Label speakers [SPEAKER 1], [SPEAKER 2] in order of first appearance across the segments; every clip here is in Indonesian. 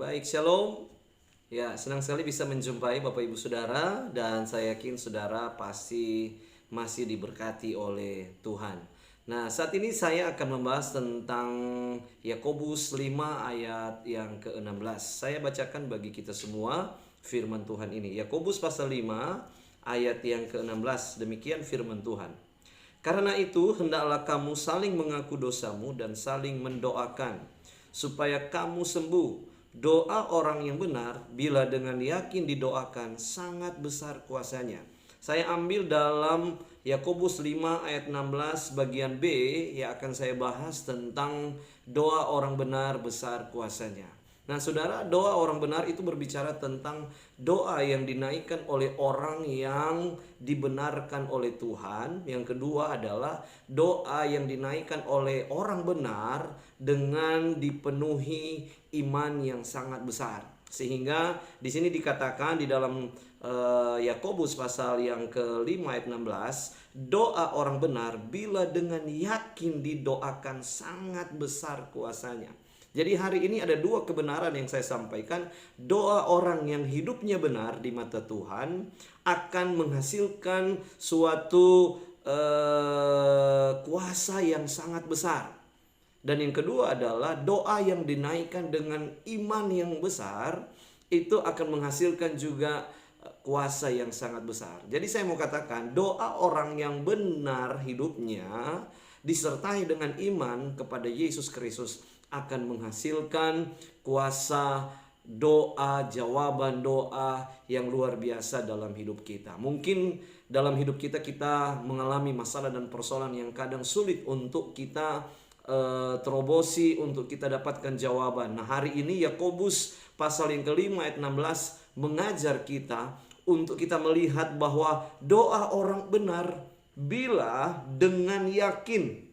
[SPEAKER 1] Baik, shalom. Ya, senang sekali bisa menjumpai Bapak Ibu Saudara dan saya yakin saudara pasti masih diberkati oleh Tuhan. Nah, saat ini saya akan membahas tentang Yakobus 5 ayat yang ke-16. Saya bacakan bagi kita semua firman Tuhan ini. Yakobus pasal 5 ayat yang ke-16. Demikian firman Tuhan. Karena itu, hendaklah kamu saling mengaku dosamu dan saling mendoakan supaya kamu sembuh. Doa orang yang benar bila dengan yakin didoakan sangat besar kuasanya. Saya ambil dalam Yakobus 5 ayat 16 bagian B yang akan saya bahas tentang doa orang benar besar kuasanya. Nah saudara, doa orang benar itu berbicara tentang doa yang dinaikkan oleh orang yang dibenarkan oleh Tuhan. Yang kedua adalah doa yang dinaikkan oleh orang benar dengan dipenuhi iman yang sangat besar. Sehingga di sini dikatakan di dalam Yakobus pasal yang ke-5 ayat 16, doa orang benar bila dengan yakin didoakan sangat besar kuasanya. Jadi hari ini ada dua kebenaran yang saya sampaikan. Doa orang yang hidupnya benar di mata Tuhan akan menghasilkan suatu kuasa yang sangat besar. Dan yang kedua adalah doa yang dinaikkan dengan iman yang besar itu akan menghasilkan juga kuasa yang sangat besar. Jadi saya mau katakan doa orang yang benar hidupnya disertai dengan iman kepada Yesus Kristus akan menghasilkan kuasa doa, jawaban doa yang luar biasa dalam hidup kita. Mungkin dalam hidup kita mengalami masalah dan persoalan yang kadang sulit untuk kita terobosi, untuk kita dapatkan jawaban. Nah hari ini Yakobus pasal yang ke-5 ayat 16 mengajar kita untuk kita melihat bahwa doa orang benar bila dengan yakin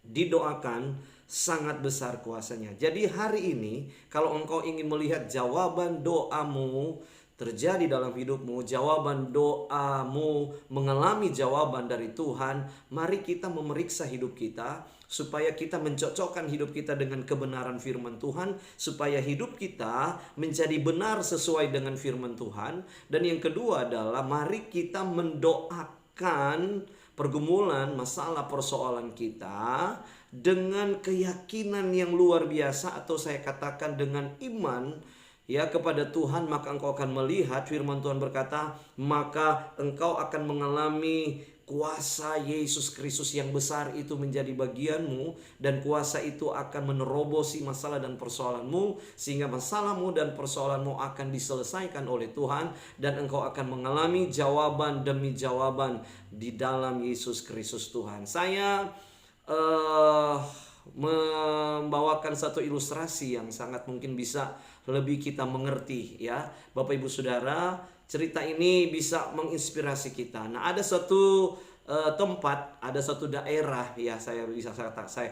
[SPEAKER 1] didoakan sangat besar kuasanya. Jadi hari ini kalau engkau ingin melihat jawaban doamu terjadi dalam hidupmu, jawaban doamu mengalami jawaban dari Tuhan, mari kita memeriksa hidup kita supaya kita mencocokkan hidup kita dengan kebenaran firman Tuhan, supaya hidup kita menjadi benar sesuai dengan firman Tuhan. Dan yang kedua adalah mari kita mendoakan pergumulan, masalah, persoalan kita dengan keyakinan yang luar biasa, atau saya katakan dengan iman ya kepada Tuhan. Maka engkau akan melihat firman Tuhan berkata, maka engkau akan mengalami kuasa Yesus Kristus yang besar itu menjadi bagianmu, dan kuasa itu akan menerobosi masalah dan persoalanmu, sehingga masalahmu dan persoalanmu akan diselesaikan oleh Tuhan, dan engkau akan mengalami jawaban demi jawaban di dalam Yesus Kristus Tuhan. Saya membawakan satu ilustrasi yang sangat mungkin bisa lebih kita mengerti ya Bapak Ibu Saudara. Cerita ini bisa menginspirasi kita. Nah ada suatu tempat, ada suatu daerah ya saya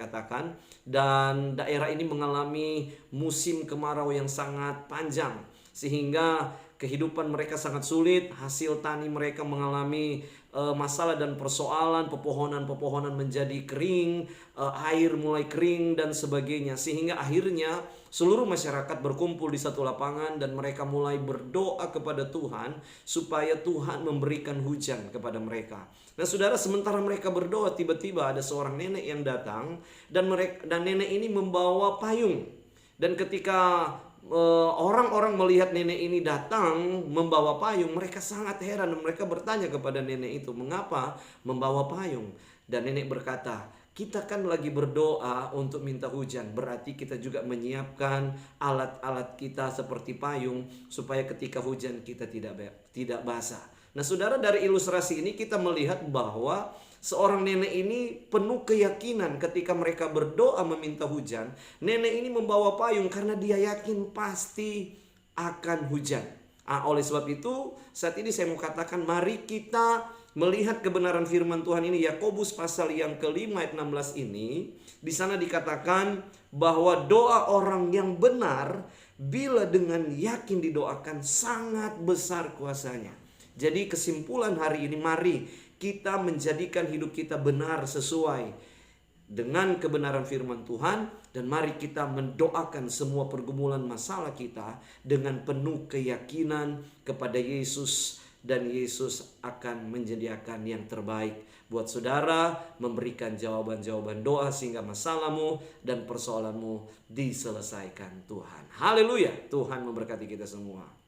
[SPEAKER 1] katakan, dan daerah ini mengalami musim kemarau yang sangat panjang sehingga kehidupan mereka sangat sulit. Hasil tani mereka mengalami masalah dan persoalan, pepohonan menjadi kering, air mulai kering dan sebagainya. Sehingga akhirnya seluruh masyarakat berkumpul di satu lapangan dan mereka mulai berdoa kepada Tuhan supaya Tuhan memberikan hujan kepada mereka. Nah saudara, sementara mereka berdoa, tiba-tiba ada seorang nenek yang datang dan nenek ini membawa payung. Dan ketika orang-orang melihat nenek ini datang membawa payung, mereka sangat heran dan mereka bertanya kepada nenek itu, mengapa membawa payung? Dan nenek berkata, kita kan lagi berdoa untuk minta hujan, berarti kita juga menyiapkan alat-alat kita seperti payung supaya ketika hujan kita tidak basah. Nah saudara, dari ilustrasi ini kita melihat bahwa seorang nenek ini penuh keyakinan ketika mereka berdoa meminta hujan. Nenek ini membawa payung karena dia yakin pasti akan hujan. Oleh sebab itu saat ini saya mau katakan, mari kita melihat kebenaran firman Tuhan ini. Yakobus pasal yang ke-5 ayat 16 ini, di sana dikatakan bahwa doa orang yang benar bila dengan yakin didoakan sangat besar kuasanya. Jadi kesimpulan hari ini, mari kita menjadikan hidup kita benar sesuai dengan kebenaran firman Tuhan, dan mari kita mendoakan semua pergumulan masalah kita dengan penuh keyakinan kepada Yesus, dan Yesus akan menyediakan yang terbaik buat saudara, memberikan jawaban-jawaban doa sehingga masalahmu dan persoalanmu diselesaikan Tuhan. Haleluya. Tuhan memberkati kita semua.